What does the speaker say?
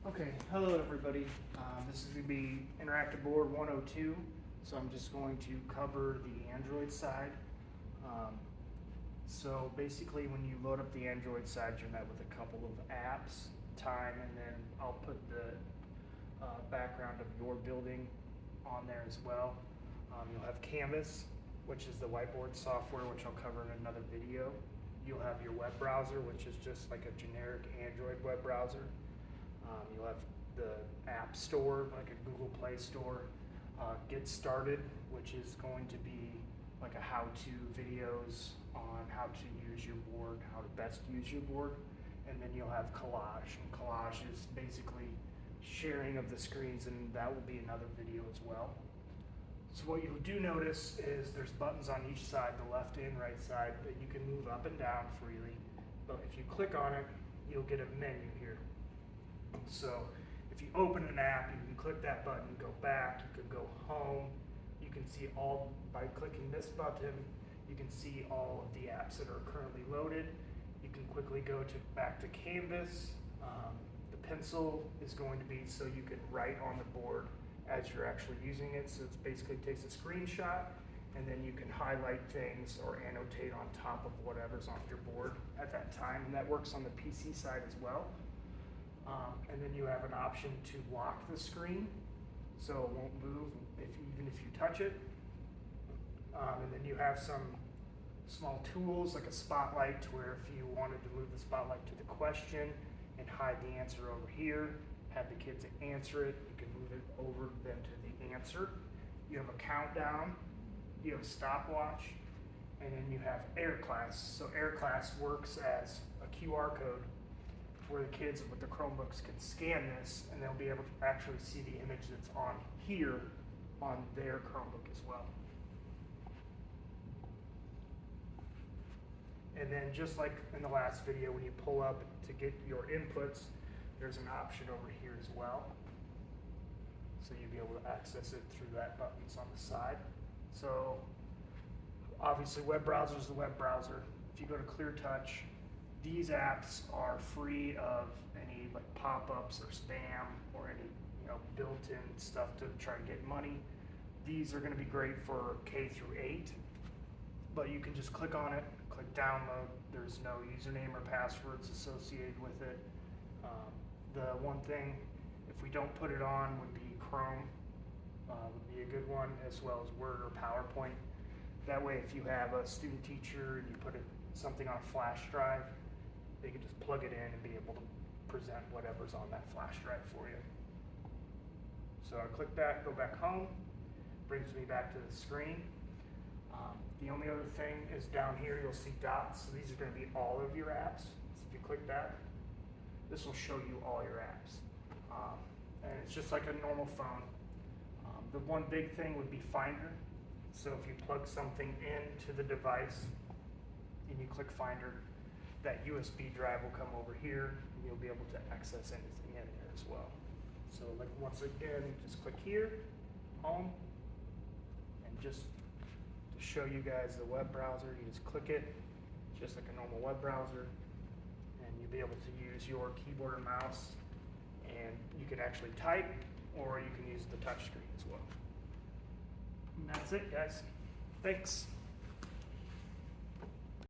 Okay, hello everybody. This is going to be Interactive Board 102, so I'm just going to cover the Android side. So basically when you load up the Android side, you're met with a couple of apps, time, and then I'll put the background of your building on there as well. You'll have Canvas, which is the whiteboard software, which I'll cover in another video. You'll have your web browser, which is just like a generic Android web browser. You'll have the App Store, like a Google Play Store. Get Started, which is going to be like a how-to videos on how to use your board, how to best use your board. And then you'll have Collage, and Collage is basically sharing of the screens, and that will be another video as well. So what you do notice is there's buttons on each side, the left and right side, that you can move up and down freely. But if you click on it, you'll get a menu here. So if you open an app, you can click that button, go back, you could go home. You can see all, by clicking this button, you can see all of the apps that are currently loaded. You can quickly go back to Canvas. The pencil is going to be so you can write on the board as you're actually using it. So it basically takes a screenshot, and then you can highlight things or annotate on top of whatever's on your board at that time, and that works on the PC side as well. And then you have an option to lock the screen, so it won't move even if you touch it. And then you have some small tools like a spotlight, to where if you wanted to move the spotlight to the question and hide the answer over here, have the kids answer it, you can move it over them to the answer. You have a countdown, you have a stopwatch, and then you have Air Class. So Air Class works as a QR code where the kids with the Chromebooks can scan this, and they'll be able to actually see the image that's on here on their Chromebook as well. And then just like in the last video, when you pull up to get your inputs, there's an option over here as well. So you'll be able to access it through that buttons on the side. So obviously web browser is the web browser. If you go to ClearTouch, these apps are free of any like pop-ups or spam or any built-in stuff to try to get money. These are going to be great for K through 8, but you can just click on it, click download. There's no username or passwords associated with it. The one thing, if we don't put it on, would be Chrome. Would be a good one, as well as Word or PowerPoint. That way, if you have a student teacher and you put something on a flash drive, they can just plug it in and be able to present whatever's on that flash drive for you. So I click that, go back home, brings me back to the screen. The only other thing is down here you'll see dots. So these are going to be all of your apps. So if you click that, this will show you all your apps. And it's just like a normal phone. The one big thing would be Finder. So if you plug something into the device and you click Finder, that USB drive will come over here, and you'll be able to access anything in there as well. So like once again, just click here, home, and just to show you guys the web browser, you just click it, just like a normal web browser, and you'll be able to use your keyboard and mouse, and you can actually type, or you can use the touch screen as well. And that's it, guys. Thanks.